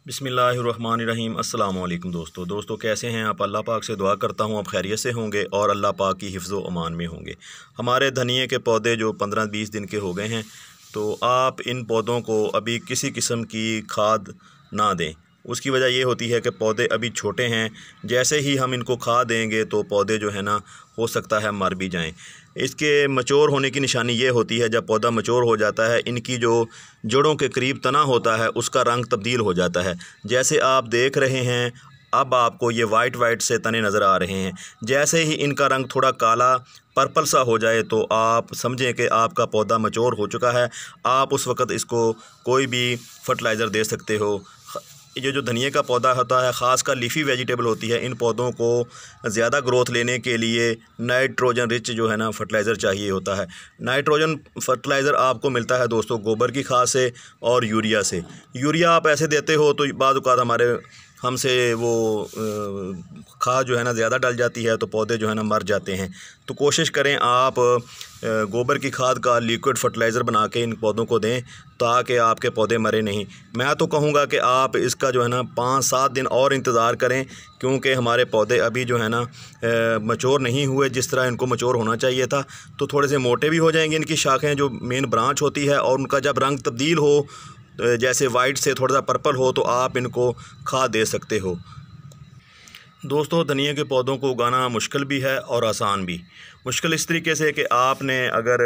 बिस्मिल्लाहिर्रहमानिर्रहीम। अस्सलाम वालेकुम दोस्तों कैसे हैं आप। अल्लाह पाक से दुआ करता हूँ आप खैरियत से होंगे और अल्लाह पाक की हिफ्ज़ व अमान में होंगे। हमारे धनिए के पौधे जो 15-20 दिन के हो गए हैं, तो आप इन पौधों को अभी किसी किस्म की खाद ना दें। उसकी वजह ये होती है कि पौधे अभी छोटे हैं, जैसे ही हम इनको खाद देंगे तो पौधे जो है ना हो सकता है मर भी जाएं। इसके मचोर होने की निशानी ये होती है, जब पौधा मचोर हो जाता है इनकी जो जड़ों के करीब तना होता है उसका रंग तब्दील हो जाता है। जैसे आप देख रहे हैं अब आपको ये वाइट से तने नज़र आ रहे हैं। जैसे ही इनका रंग थोड़ा काला पर्पल सा हो जाए तो आप समझें कि आपका पौधा मचोर हो चुका है। आप उस वक़्त इसको कोई भी फर्टिलाइज़र दे सकते हो। ये जो धनिए का पौधा होता है, ख़ासकर लीफी वेजिटेबल होती है, इन पौधों को ज़्यादा ग्रोथ लेने के लिए नाइट्रोजन रिच जो है ना फर्टिलाइज़र चाहिए होता है। नाइट्रोजन फर्टिलाइज़र आपको मिलता है दोस्तों गोबर की खाद से और यूरिया से। यूरिया आप ऐसे देते हो तो बाद औक़ात हमसे वो खाद जो है ना ज़्यादा डल जाती है तो पौधे जो है ना मर जाते हैं। तो कोशिश करें आप गोबर की खाद का लिक्विड फर्टिलाइज़र बना के इन पौधों को दें ताकि आपके पौधे मरे नहीं। मैं तो कहूँगा कि आप इसका जो है ना 5-7 दिन और इंतज़ार करें, क्योंकि हमारे पौधे अभी जो है ना मचोर नहीं हुए जिस तरह इनको मचोर होना चाहिए था। तो थोड़े से मोटे भी हो जाएंगे इनकी शाखें जो मेन ब्रांच होती है, और उनका जब रंग तब्दील हो जैसे वाइट से थोड़ा सा पर्पल हो तो आप इनको खाद दे सकते हो। दोस्तों धनिया के पौधों को उगाना मुश्किल भी है और आसान भी। मुश्किल इस तरीके से कि आपने अगर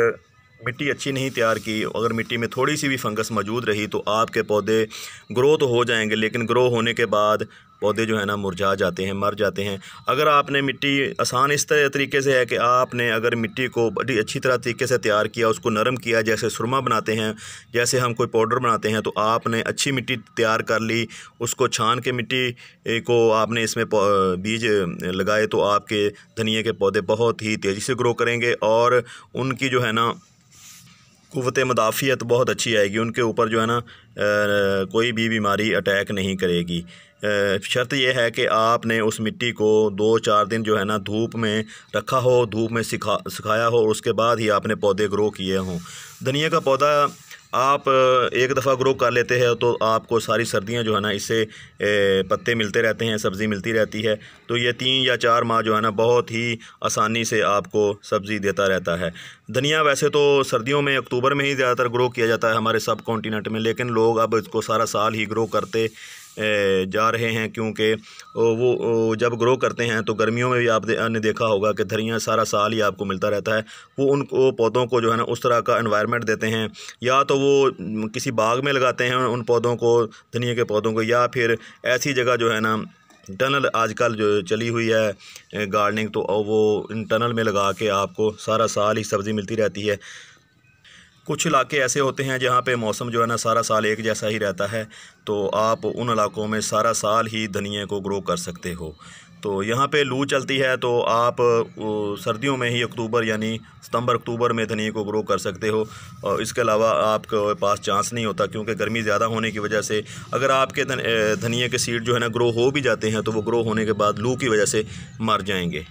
मिट्टी अच्छी नहीं तैयार की, अगर मिट्टी में थोड़ी सी भी फंगस मौजूद रही तो आपके पौधे ग्रो तो हो जाएंगे, लेकिन ग्रो होने के बाद पौधे जो है ना मुरझा जाते हैं, मर जाते हैं। अगर आपने मिट्टी आसान इस तरीके से है कि आपने अगर मिट्टी को बड़ी अच्छी तरह तरीके से तैयार किया, उसको नरम किया, जैसे सुरमा बनाते हैं, जैसे हम कोई पाउडर बनाते हैं, तो आपने अच्छी मिट्टी तैयार कर ली, उसको छान के मिट्टी को आपने इसमें बीज लगाए तो आपके धनिए के पौधे बहुत ही तेज़ी से ग्रो करेंगे और उनकी जो है ना क़ुव्वत मुदाफ़ियत बहुत अच्छी आएगी। उनके ऊपर जो है ना कोई भी बीमारी अटैक नहीं करेगी। शर्त यह है कि आपने उस मिट्टी को 2-4 दिन जो है ना धूप में रखा हो, धूप में सुखाया हो, उसके बाद ही आपने पौधे ग्रो किए हों। धनिया का पौधा आप एक दफ़ा ग्रो कर लेते हैं तो आपको सारी सर्दियां जो है ना इससे पत्ते मिलते रहते हैं, सब्ज़ी मिलती रहती है। तो ये 3 या 4 माह जो है ना बहुत ही आसानी से आपको सब्ज़ी देता रहता है। धनिया वैसे तो सर्दियों में अक्टूबर में ही ज़्यादातर ग्रो किया जाता है हमारे सब कॉन्टिनेंट में, लेकिन लोग अब इसको सारा साल ही ग्रो करते जा रहे हैं, क्योंकि वो जब ग्रो करते हैं तो गर्मियों में भी आपने देखा होगा कि धनिया सारा साल ही आपको मिलता रहता है। वो उनको पौधों को जो है ना उस तरह का एनवायरनमेंट देते हैं, या तो वो किसी बाग में लगाते हैं उन पौधों को, धनिया के पौधों को, या फिर ऐसी जगह जो है ना टनल आजकल जो चली हुई है गार्डनिंग, तो वो इन टनल में लगा के आपको सारा साल ही सब्ज़ी मिलती रहती है। कुछ इलाके ऐसे होते हैं जहाँ पे मौसम जो है ना सारा साल एक जैसा ही रहता है, तो आप उन इलाकों में सारा साल ही धनिया को ग्रो कर सकते हो। तो यहाँ पे लू चलती है तो आप सर्दियों में ही अक्टूबर यानी सितंबर अक्टूबर में धनिया को ग्रो कर सकते हो, और इसके अलावा आपके पास चांस नहीं होता, क्योंकि गर्मी ज़्यादा होने की वजह से अगर आपके धनिया के सीड जो है ना ग्रो हो भी जाते हैं तो वो ग्रो होने के बाद लू की वजह से मर जाएंगे।